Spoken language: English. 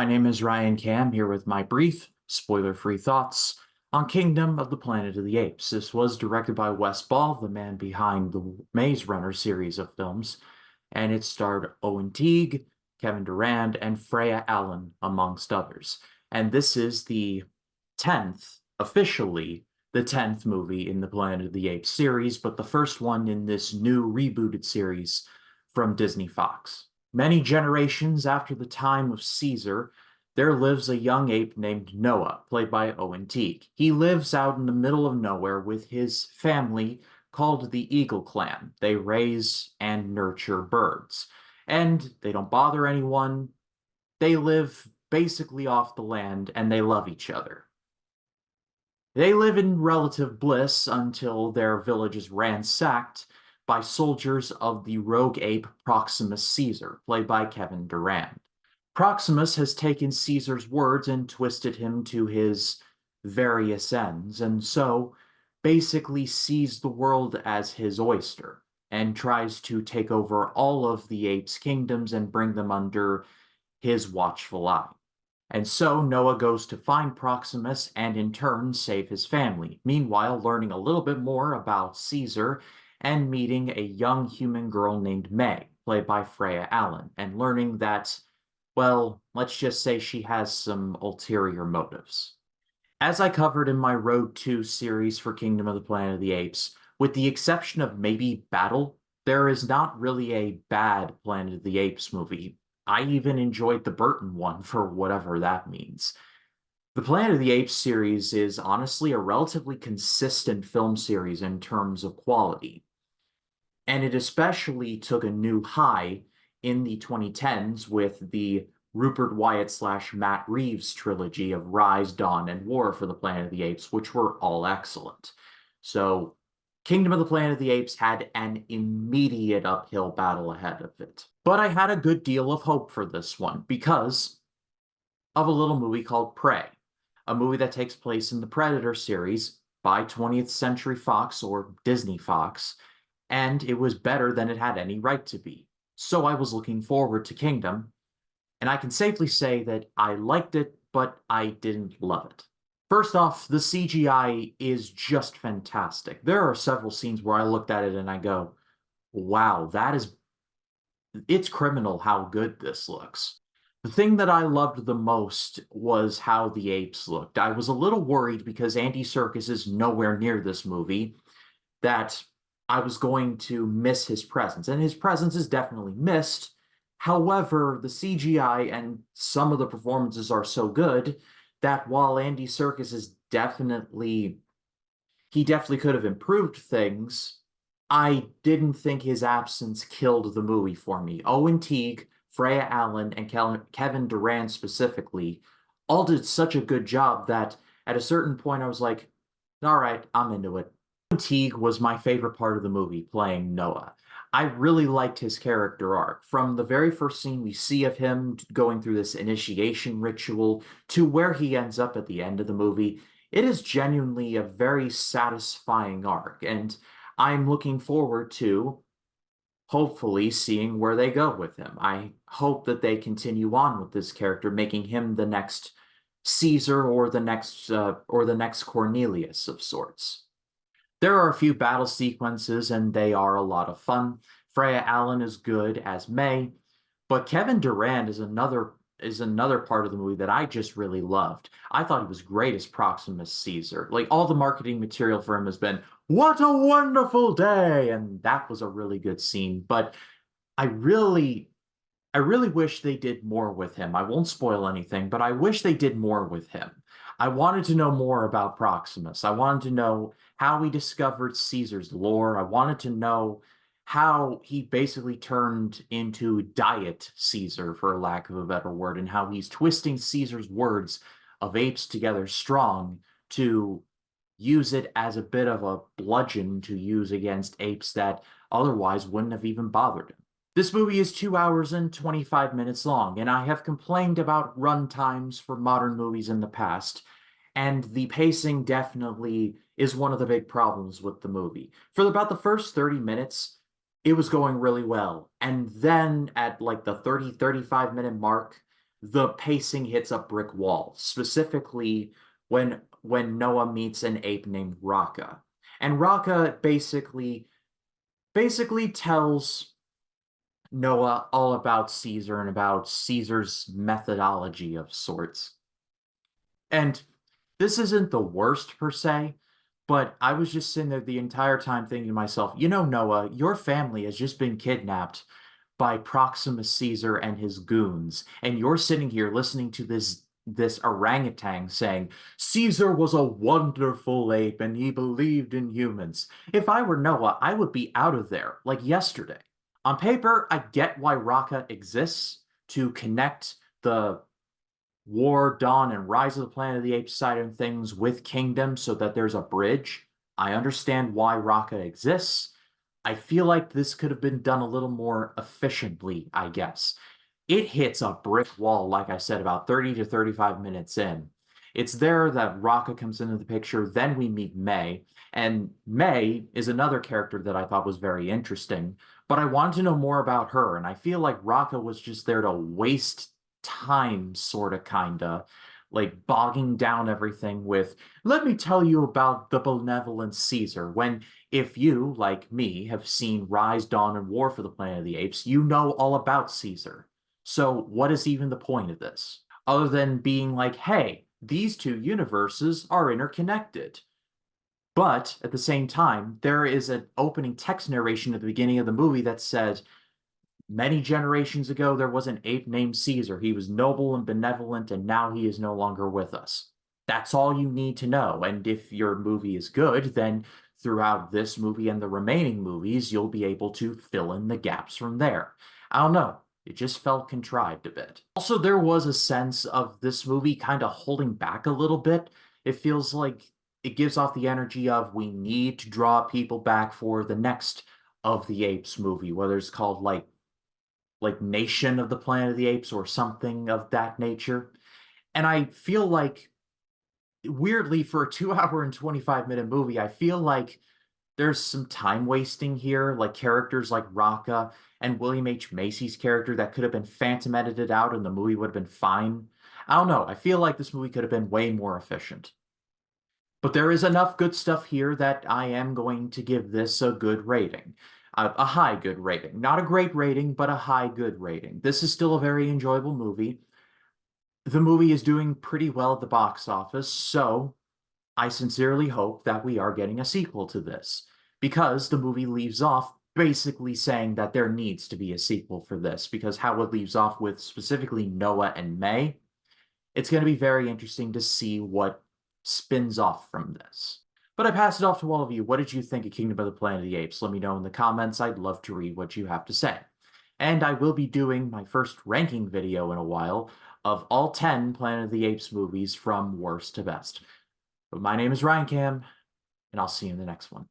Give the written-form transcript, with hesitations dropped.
name is Ryan Cam here with my brief, spoiler-free thoughts on Kingdom of the Planet of the Apes. This was directed by Wes Ball, the man behind the Maze Runner series of films, and it starred Owen Teague, Kevin Durand, and Freya Allan, amongst others. And this is the 10th, officially, the 10th movie in the Planet of the Apes series, but the first one in this new rebooted series from Disney Fox. Many generations after the time of Caesar, there lives a young ape named Noah, played by Owen Teague. He lives out in the middle of nowhere with his family called the Eagle Clan. They raise and nurture birds, and they don't bother anyone. They live basically off the land, and they love each other. They live in relative bliss until their village is ransacked by soldiers of the rogue ape Proximus Caesar, played by Kevin Durand. Proximus has taken Caesar's words and twisted him to his various ends, and so basically sees the world as his oyster, and tries to take over all of the apes' kingdoms and bring them under his watchful eye. And so Noah goes to find Proximus and in turn save his family, meanwhile learning a little bit more about Caesar and meeting a young human girl named Meg, played by Freya Allan, and learning that, well, let's just say she has some ulterior motives. As I covered in my Road 2 series for Kingdom of the Planet of the Apes, with the exception of maybe Battle, there is not really a bad Planet of the Apes movie. I even enjoyed the Burton one, for whatever that means. The Planet of the Apes series is honestly a relatively consistent film series in terms of quality. And it especially took a new high in the 2010s with the Rupert Wyatt / Matt Reeves trilogy of Rise, Dawn, and War for the Planet of the Apes, which were all excellent. So Kingdom of the Planet of the Apes had an immediate uphill battle ahead of it. But I had a good deal of hope for this one because of a little movie called Prey, a movie that takes place in the Predator series by 20th Century Fox or Disney Fox, and it was better than it had any right to be. So I was looking forward to Kingdom, and I can safely say that I liked it, but I didn't love it. First off, the CGI is just fantastic. There are several scenes where I looked at it and I go, wow, it's criminal how good this looks. The thing that I loved the most was how the apes looked. I was a little worried because Andy Serkis is nowhere near this movie, that I was going to miss his presence. And his presence is definitely missed. However, the CGI and some of the performances are so good that while Andy Serkis is he definitely could have improved things, I didn't think his absence killed the movie for me. Owen Teague, Freya Allan, and Kevin Durand specifically all did such a good job that at a certain point I was like, all right, I'm into it. Owen Teague was my favorite part of the movie, playing Noah. I really liked his character arc. From the very first scene we see of him going through this initiation ritual to where he ends up at the end of the movie, it is genuinely a very satisfying arc, and I'm looking forward to hopefully seeing where they go with him. I hope that they continue on with this character, making him the next Caesar or the next Cornelius of sorts. There are a few battle sequences, and they are a lot of fun. Freya Allan is good as May, but Kevin Durand is another part of the movie that I just really loved. I thought he was great as Proximus Caesar. Like, all the marketing material for him has been, "What a wonderful day!" And that was a really good scene. But I really, I really wish they did more with him. I won't spoil anything, but I wish they did more with him. I wanted to know more about Proximus. I wanted to know how he discovered Caesar's lore. I wanted to know how he basically turned into Diet Caesar, for lack of a better word, and how he's twisting Caesar's words of apes together strong to use it as a bit of a bludgeon to use against apes that otherwise wouldn't have even bothered him. This movie is 2 hours and 25 minutes long, and I have complained about run times for modern movies in the past, and the pacing definitely is one of the big problems with the movie. For about the first 30 minutes, it was going really well, and then at like the 35-minute mark, the pacing hits a brick wall, specifically when Noah meets an ape named Raka. And Raka basically tells Noah all about Caesar and about Caesar's methodology of sorts. And this isn't the worst per se, but I was just sitting there the entire time thinking to myself, you know, Noah, your family has just been kidnapped by Proximus Caesar and his goons, and you're sitting here listening to this orangutan saying Caesar was a wonderful ape and he believed in humans. If I were Noah, I would be out of there like yesterday. On paper, I get why Raqqa exists to connect the War, Dawn, and Rise of the Planet of the Apes side of things with Kingdom so that there's a bridge. I understand why Raqqa exists. I feel like this could have been done a little more efficiently, I guess. It hits a brick wall, like I said, about 30 to 35 minutes in. It's there that Raqqa comes into the picture. Then we meet May. And May is another character that I thought was very interesting. But I wanted to know more about her. And I feel like Raqqa was just there to waste time, sort of, kinda, like bogging down everything with, let me tell you about the benevolent Caesar, when if you, like me, have seen Rise, Dawn, and War for the Planet of the Apes, you know all about Caesar. So what is even the point of this? Other than being like, hey, these two universes are interconnected. But at the same time, there is an opening text narration at the beginning of the movie that says, many generations ago, there was an ape named Caesar. He was noble and benevolent, and now he is no longer with us. That's all you need to know. And if your movie is good, then throughout this movie and the remaining movies, you'll be able to fill in the gaps from there. I don't know. It just felt contrived a bit. Also, there was a sense of this movie kind of holding back a little bit. It feels like it gives off the energy of we need to draw people back for the next of the Apes movie, whether it's called like Nation of the Planet of the Apes or something of that nature. And I feel like, weirdly, for a 2 hour and 25-minute movie, I feel like there's some time wasting here, like characters like Raqqa and William H. Macy's character that could have been phantom edited out and the movie would have been fine. I don't know. I feel like this movie could have been way more efficient. But there is enough good stuff here that I am going to give this a good rating. A high good rating. Not a great rating, but a high good rating. This is still a very enjoyable movie. The movie is doing pretty well at the box office, so I sincerely hope that we are getting a sequel to this, because the movie leaves off basically saying that there needs to be a sequel for this, because how it leaves off with specifically Noah and May, it's going to be very interesting to see what spins off from this. But I pass it off to all of you. What did you think of Kingdom of the Planet of the Apes? Let me know in the comments. I'd love to read what you have to say. And I will be doing my first ranking video in a while of all 10 Planet of the Apes movies from worst to best. But my name is Ryan Cam, and I'll see you in the next one.